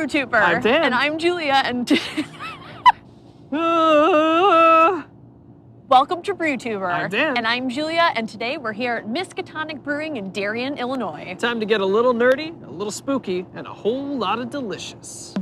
Brewtubr. I'm Dan. And I'm Julia, and welcome to Brewtubr. I'm Dan. And I'm Julia, and today we're here at Miskatonic Brewing in Darien, Illinois. Time to get a little nerdy, a little spooky, and a whole lot of delicious.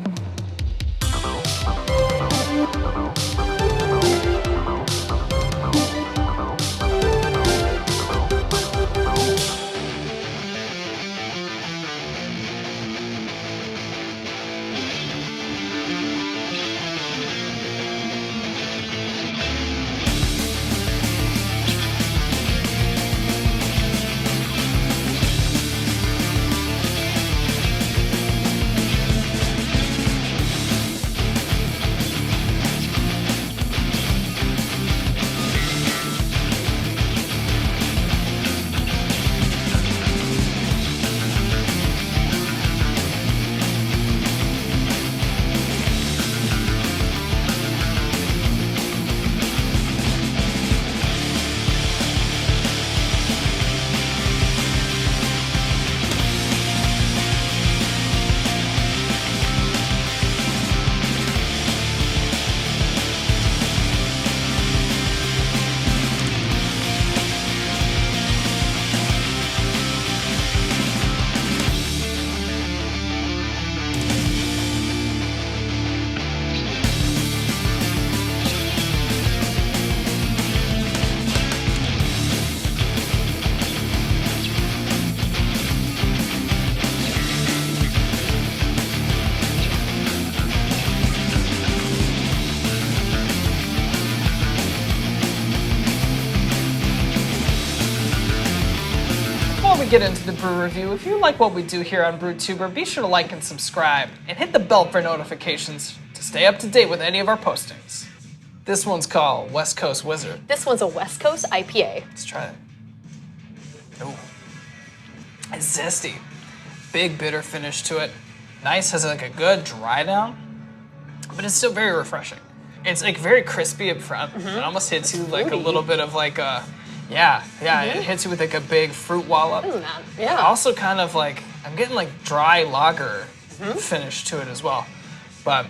Before we get into the brew review, if you like what we do here on Brewtubr, be sure to like and subscribe, and hit the bell for notifications to stay up to date with any of our postings. This one's called West Coast Wizard. This one's a West Coast IPA. Let's try it. Ooh. It's zesty. Big bitter finish to it. Nice, has like a good dry down, but it's still very refreshing. It's like very crispy up front. It almost hits you like a little bit of like a, it hits you with like a big fruit wallop. Isn't that? Yeah. Also kind of like, I'm getting like dry lager finish to it as well. But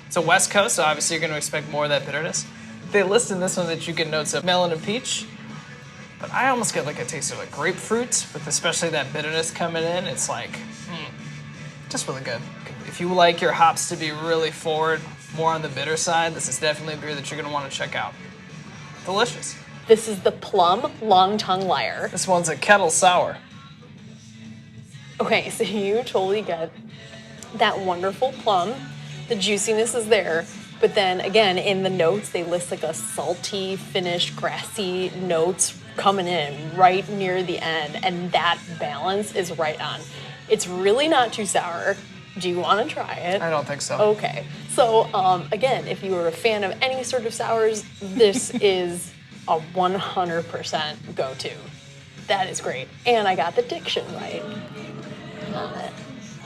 it's a West Coast, so obviously you're gonna expect more of that bitterness. They list in this one that you get notes of melon and peach, but I almost get like a taste of like grapefruit, with especially that bitterness coming in. It's like, just really good. If you like your hops to be really forward, more on the bitter side, this is definitely a beer that you're gonna wanna check out. Delicious. This is the Plum Long Tongue Liar. This one's a kettle sour. Okay, so you totally get that wonderful plum. The juiciness is there, but then again, in the notes, they list like a salty, finished, grassy notes coming in right near the end, and that balance is right on. It's really not too sour. Do you want to try it? I don't think so. Okay, so again, if you were a fan of any sort of sours, this is a 100% go-to. That is great. And I got the diction right on it.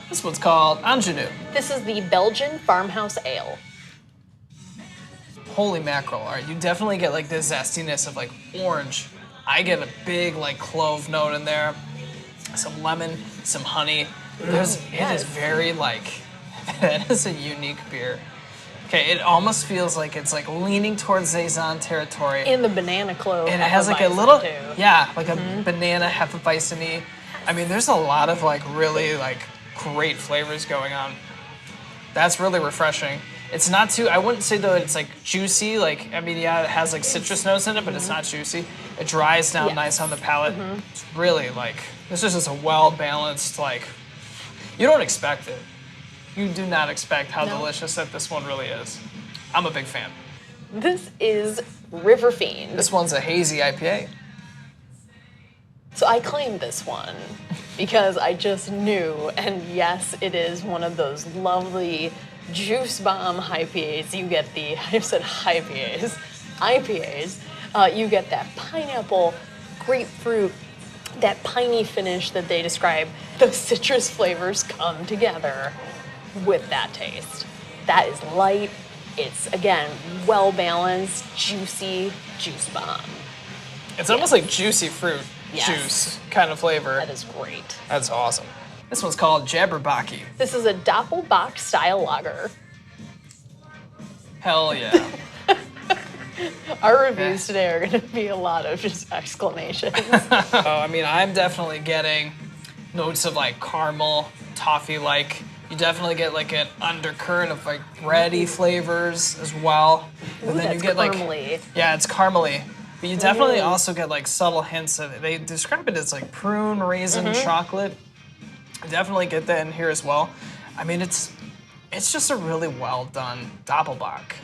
This one's called Ingenue. This is the Belgian Farmhouse Ale. Holy mackerel, all right, you definitely get like this zestiness of like orange. I get a big like clove note in there, some lemon, some honey. It is very like, that is a unique beer. Okay, it almost feels like it's like leaning towards Saison territory. In the banana clove. And it has like a little, like a banana hefeweizen-y. I mean, there's a lot of like really like great flavors going on. That's really refreshing. It's not too, I wouldn't say though it's like juicy, like, I mean, yeah, it has like citrus notes in it, but it's not juicy. It dries down nice on the palate. It's really like, this is just a well-balanced, like, you don't expect it. You do not expect how delicious that this one really is. I'm a big fan. This is River Fiend. This one's a hazy IPA. So I claimed this one because I just knew, and yes, it is one of those lovely juice bomb IPAs. You get the, I said IPAs. You get that pineapple, grapefruit, that piney finish that they describe. The citrus flavors come together with that taste. That is light. It's, again, well-balanced, juicy juice bomb. It's almost like juicy fruit juice kind of flavor. That is great. That's awesome. This one's called Jabberbocky. This is a Doppelbock style lager. Hell yeah. Our reviews today are going to be a lot of just exclamations. I mean, I'm definitely getting notes of like caramel, toffee-like. You definitely get like an undercurrent of like bready flavors as well. Ooh, then you get caramely. Like, yeah, it's caramely. But you definitely also get like subtle hints of it. They describe it as like prune, raisin, chocolate. Definitely get that in here as well. I mean, it's just a really well done Doppelbock.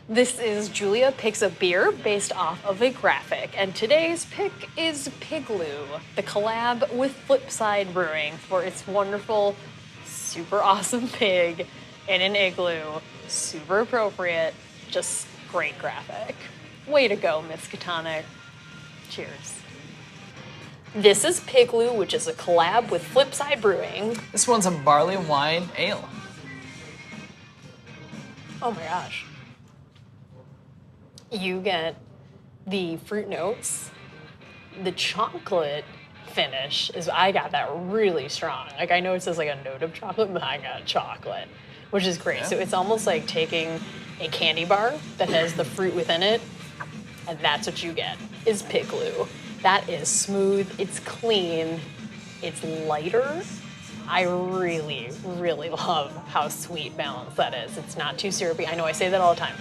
This is Julia Picks a Beer based off of a graphic, and today's pick is Pigloo, the collab with Flipside Brewing for its wonderful, super awesome pig in an igloo. Super appropriate, just great graphic. Way to go, Miskatonic. Cheers. This is Pigloo, which is a collab with Flipside Brewing. This one's a barley wine ale. Oh my gosh. You get the fruit notes, the chocolate finish I got that really strong. Like I know it says like a note of chocolate, but I got chocolate, which is great. Yeah. So it's almost like taking a candy bar that has the fruit within it, and that's what you get, is Pigloo. That is smooth, it's clean, it's lighter. I really, really love how sweet balanced that is. It's not too syrupy. I know I say that all the time.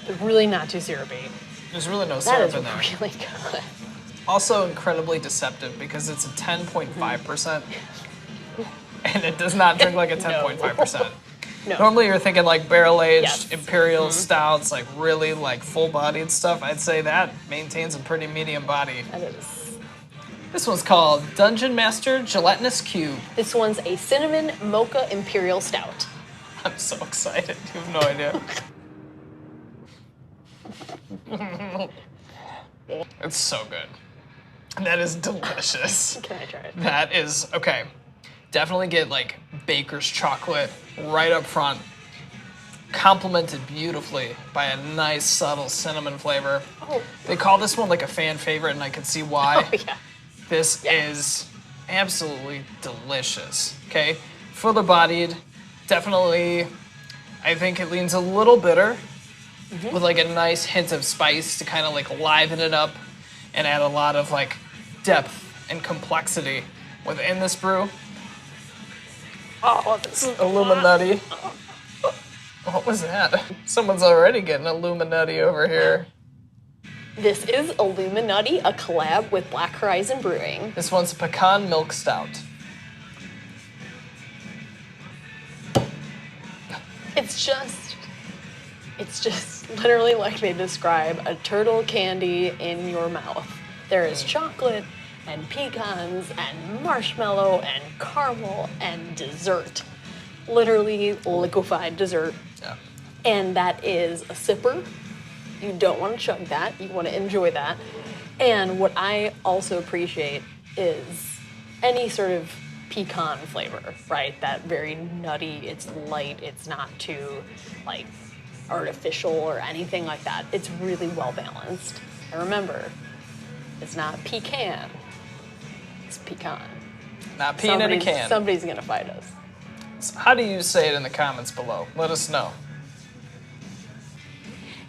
But really not too syrupy. There's really no syrup in there. That is really good. Also incredibly deceptive because it's a 10.5%. And it does not drink like a 10.5%. No. Normally you're thinking like barrel-aged imperial stouts, like really like full-bodied stuff. I'd say that maintains a pretty medium body. That is. This one's called Dungeon Master Gelatinous Cube. This one's a cinnamon mocha imperial stout. I'm so excited. You have no idea. It's so good. That is delicious. Can I try it? That is, okay. Definitely get like baker's chocolate right up front. Complemented beautifully by a nice subtle cinnamon flavor. Oh. They call this one like a fan favorite, and I can see why. Oh, yeah. This is absolutely delicious, okay? Fuller bodied, definitely, I think it leans a little bitter with like a nice hint of spice to kind of like liven it up and add a lot of like depth and complexity within this brew. Oh, this is Illuminutty. What was that? Someone's already getting Illuminutty over here. This is Illuminutty, a collab with Black Horizon Brewing. This one's a pecan milk stout. It's just literally like they describe a turtle candy in your mouth. There is chocolate and pecans and marshmallow and caramel and dessert. Literally liquefied dessert. Yeah. And that is a sipper. You don't want to chug that. You want to enjoy that. And what I also appreciate is any sort of pecan flavor, right? That very nutty, it's light, it's not too like artificial or anything like that. It's really well balanced. And remember, it's not pecan, it's pecan. Not peanut in a can. Somebody's gonna fight us. So how do you say it in the comments below? Let us know.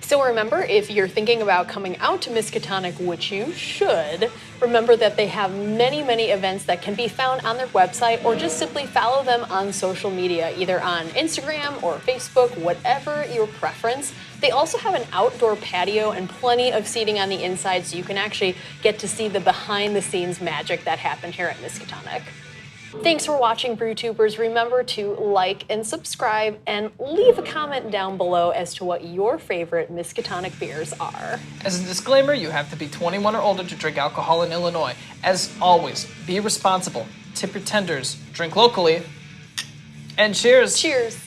So remember, if you're thinking about coming out to Miskatonic, which you should, remember that they have many, many events that can be found on their website, or just simply follow them on social media, either on Instagram or Facebook, whatever your preference. They also have an outdoor patio and plenty of seating on the inside, so you can actually get to see the behind-the-scenes magic that happened here at Miskatonic. Thanks for watching, Brewtubers. Remember to like and subscribe and leave a comment down below as to what your favorite Miskatonic beers are. As a disclaimer, you have to be 21 or older to drink alcohol in Illinois. As always, be responsible, tip your tenders, drink locally, and cheers. Cheers.